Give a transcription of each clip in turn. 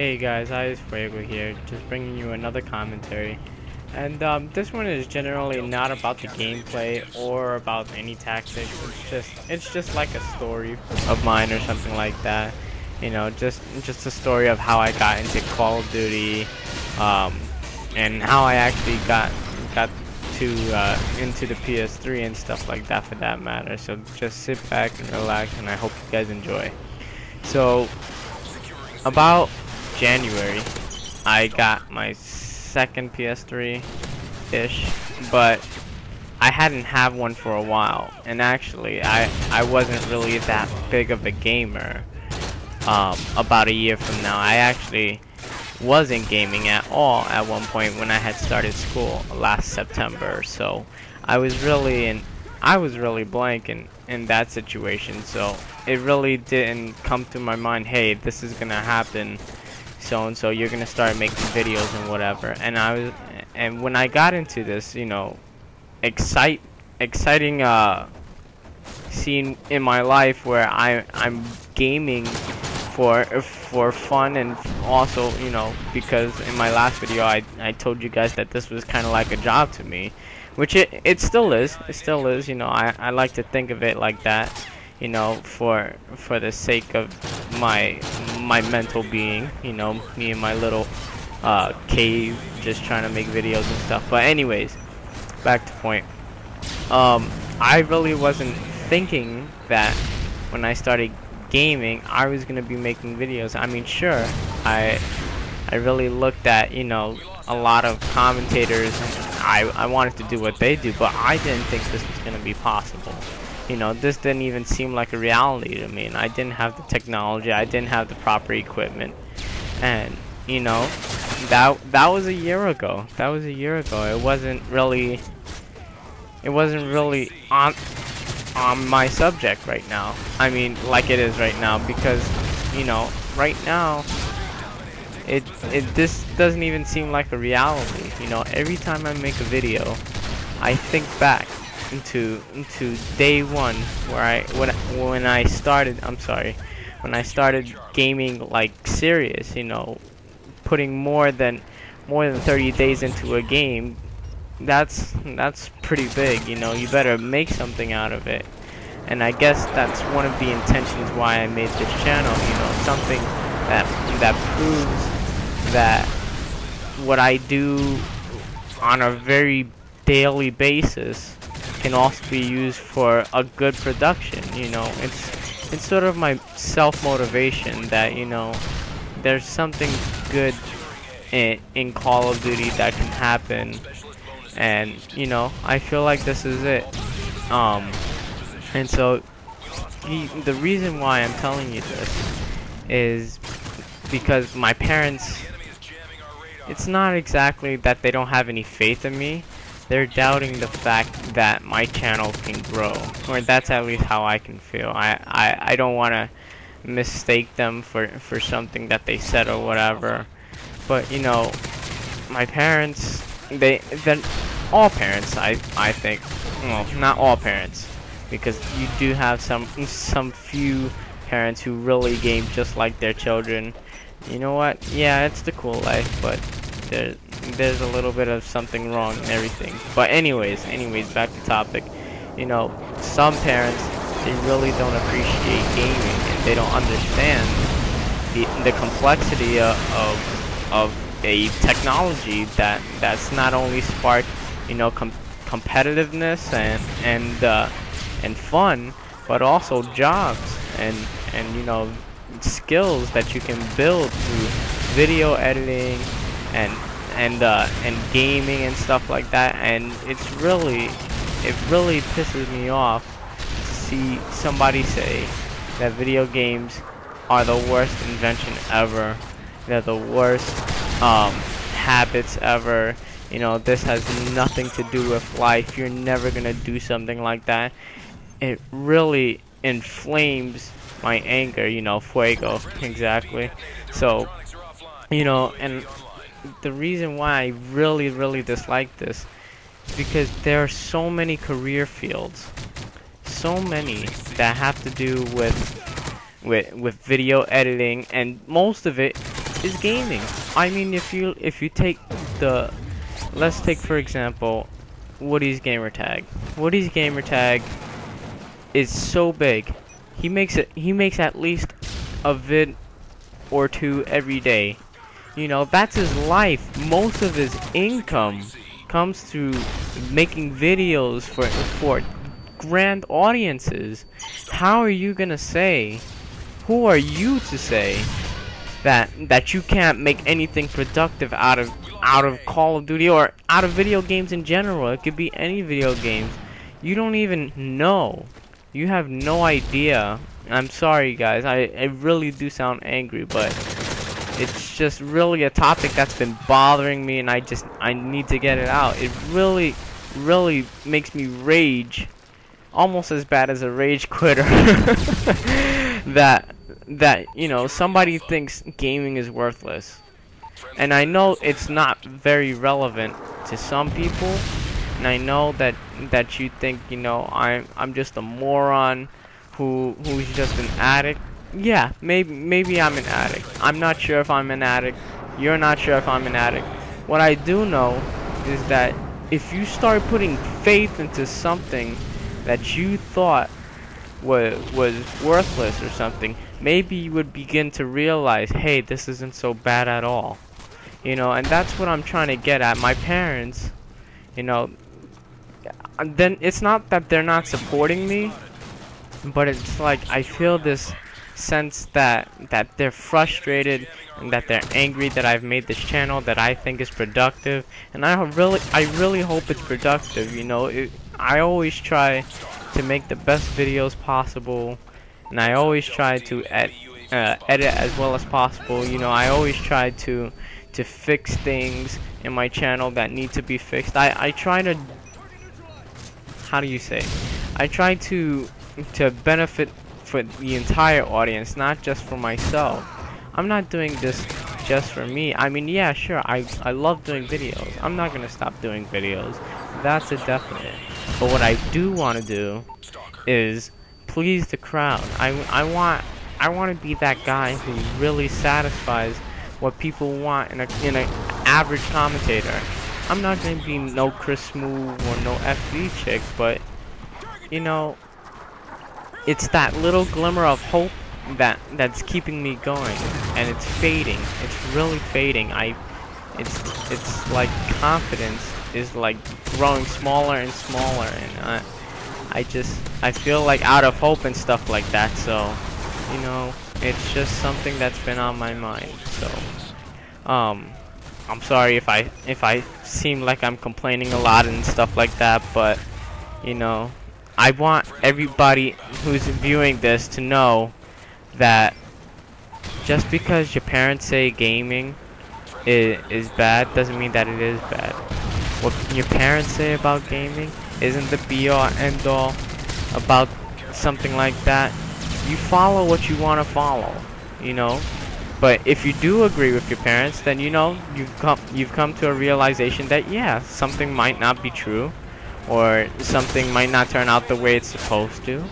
Hey guys, hi, it's Fuego here, just bringing you another commentary. And this one is generally not about the gameplay or about any tactics. It's just like a story of mine or something like that. You know, just a story of how I got into Call of Duty, and how I actually got to into the PS3 and stuff like that, for that matter. So just sit back and relax, and I hope you guys enjoy. So about January, I got my second PS3-ish, but I hadn't had one for a while, and actually I wasn't really that big of a gamer. About a year from now, I actually wasn't gaming at all at one point when I had started school last September. So I was really blank in that situation. So it really didn't come to my mind, hey, this is gonna happen, so and so you're gonna start making videos and whatever. And when I got into this, you know, exciting scene in my life where I'm gaming for fun, and also, you know, because in my last video I told you guys that this was kind of like a job to me, which it still is. It still is, you know. I like to think of it like that, you know, for the sake of my mental being, you know, me in my little cave just trying to make videos and stuff. But anyways, back to point. I really wasn't thinking that when I started gaming I was gonna be making videos. I mean, sure, I really looked at, you know, a lot of commentators, and I wanted to do what they do, but I didn't think this was gonna be possible. You know, this didn't even seem like a reality to me, and I didn't have the technology, I didn't have the proper equipment, and you know, that was a year ago. That was a year ago. It wasn't really on my subject right now. I mean, like it is right now, because, you know, right now this doesn't even seem like a reality. You know, every time I make a video, I think back into day one where when I started gaming like serious, you know, putting more than 30 days into a game. That's pretty big, you know. You better make something out of it. And I guess that's one of the intentions why I made this channel, you know, something that proves that what I do on a very daily basis can also be used for a good production. You know, it's sort of my self-motivation that, you know, there's something good in Call of Duty that can happen. And you know, I feel like this is it. And so the reason why I'm telling you this is because my parents, it's not exactly that they don't have any faith in me, they're doubting the fact that my channel can grow, or that's at least how I can feel. I don't want to mistake them for something that they said or whatever, but you know, my parents, then all parents, I think, well, not all parents, because you do have some few parents who really game just like their children. You know what? Yeah, it's the cool life, but there's a little bit of something wrong in everything. But anyways, back to topic. You know, some parents, they really don't appreciate gaming, and they don't understand the complexity of a technology that's not only sparked, you know, competitiveness and fun, but also jobs and you know, skills that you can build through video editing and gaming and stuff like that. And it really pisses me off to see somebody say that video games are the worst invention ever, they're the worst habits ever. You know, this has nothing to do with life. You're never gonna do something like that. It really inflames my anger, you know, fuego, exactly. So, you know, and the reason why I really dislike this is because there are so many career fields, so many that have to do with video editing, and most of it is gaming. I mean, if you take the, let's take for example Woody's gamertag. Woody's gamertag is so big. He makes at least a vid or two every day. You know, that's his life. Most of his income comes through making videos for grand audiences. How are you gonna say, who are you to say that you can't make anything productive out of Call of Duty or out of video games in general? It could be any video games. You don't even know. You have no idea. I'm sorry guys, I really do sound angry, but it's just really a topic that's been bothering me, and I need to get it out. It really makes me rage, almost as bad as a rage quitter. that you know, somebody thinks gaming is worthless. And I know it's not very relevant to some people, and I know that you think, you know, I'm just a moron who's just an addict. Yeah, maybe I'm an addict. I'm not sure if I'm an addict. You're not sure if I'm an addict. What I do know is that if you start putting faith into something that you thought was worthless or something, maybe you would begin to realize, hey, this isn't so bad at all. You know, and that's what I'm trying to get at. My parents, you know, then it's not that they're not supporting me, but it's like I feel this sense that they're frustrated and that they're angry that I've made this channel that I think is productive, and I really hope it's productive. You know, I always try to make the best videos possible, and I always try to edit as well as possible. You know, I always try to fix things in my channel that need to be fixed. I try to, how do you say, I try to benefit for the entire audience, not just for myself. I'm not doing this just for me. I mean, yeah, sure, I love doing videos. I'm not gonna stop doing videos. That's a definite. But what I do want to do is please the crowd. I want to be that guy who really satisfies what people want in an average commentator. I'm not gonna be no Chris Smooth or no FD chick, but you know, it's that little glimmer of hope that's keeping me going, and it's fading. It's really fading. It's like confidence is like growing smaller and smaller, and I feel like out of hope and stuff like that. So, you know, it's just something that's been on my mind. So, I'm sorry if I seem like I'm complaining a lot and stuff like that, but you know, I want everybody who's viewing this to know that just because your parents say gaming is bad doesn't mean that it is bad. What your parents say about gaming isn't the be-all end-all about something like that. You follow what you want to follow, you know. But if you do agree with your parents, then you know you've come to a realization that yeah, something might not be true, or something might not turn out the way it's supposed to.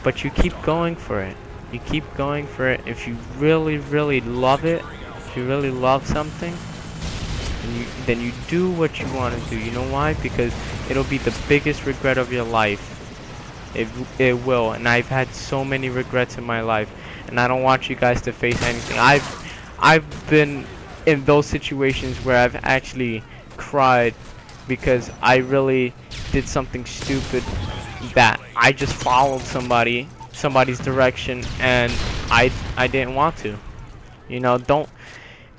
But you keep going for it. You keep going for it. If you really love it, if you really love something, then you do what you want to do. You know why? Because it'll be the biggest regret of your life. It will, and I've had so many regrets in my life, and I don't want you guys to face anything. I've been in those situations where I've actually cried because I really did something stupid, that I just followed somebody's direction, and I didn't want to. You know, don't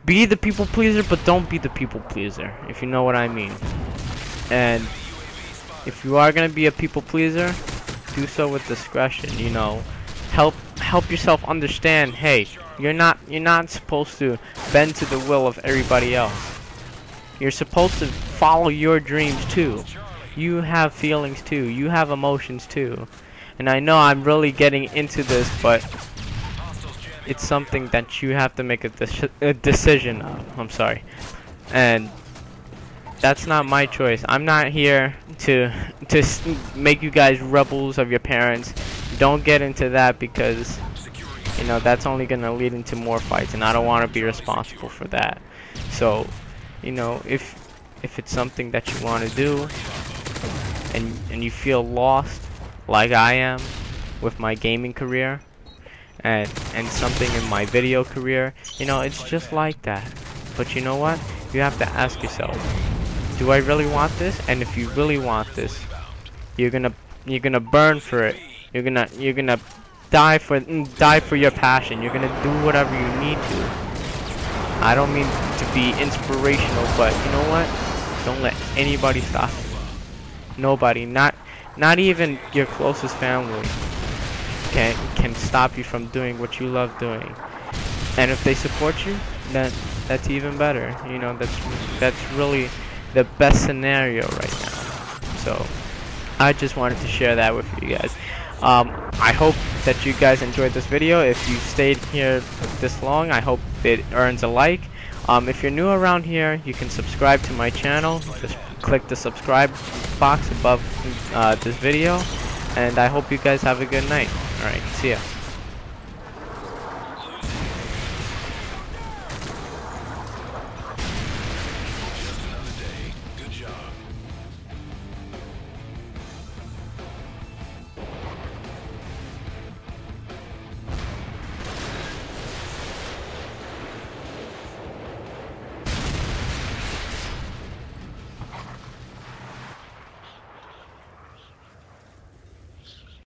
be the people pleaser, but don't be the people pleaser, if you know what I mean. And if you are gonna be a people pleaser, do so with discretion. You know, help yourself understand, hey, you're not supposed to bend to the will of everybody else. You're supposed to follow your dreams too. You have feelings too. You have emotions too. And I know I'm really getting into this, but it's something that you have to make a decision of. I'm sorry. And that's not my choice. I'm not here to make you guys rebels of your parents. Don't get into that, because you know, that's only gonna lead into more fights, and I don't want to be responsible for that. So, you know, if it's something that you want to do, and you feel lost like I am with my gaming career, and something in my video career, you know, it's just like that. But you know what? You have to ask yourself, do I really want this? And if you really want this, you're gonna burn for it. You're gonna die for your passion. You're gonna do whatever you need to. I don't mean to be inspirational, but you know what? Don't let anybody stop you. Nobody, not even your closest family can stop you from doing what you love doing. And if they support you, then that's even better. You know, that's really the best scenario right now. So I just wanted to share that with you guys. I hope that you guys enjoyed this video. If you stayed here this long, I hope it earns a like. If you're new around here, you can subscribe to my channel. Just click the subscribe box above this video. And I hope you guys have a good night. Alright, see ya.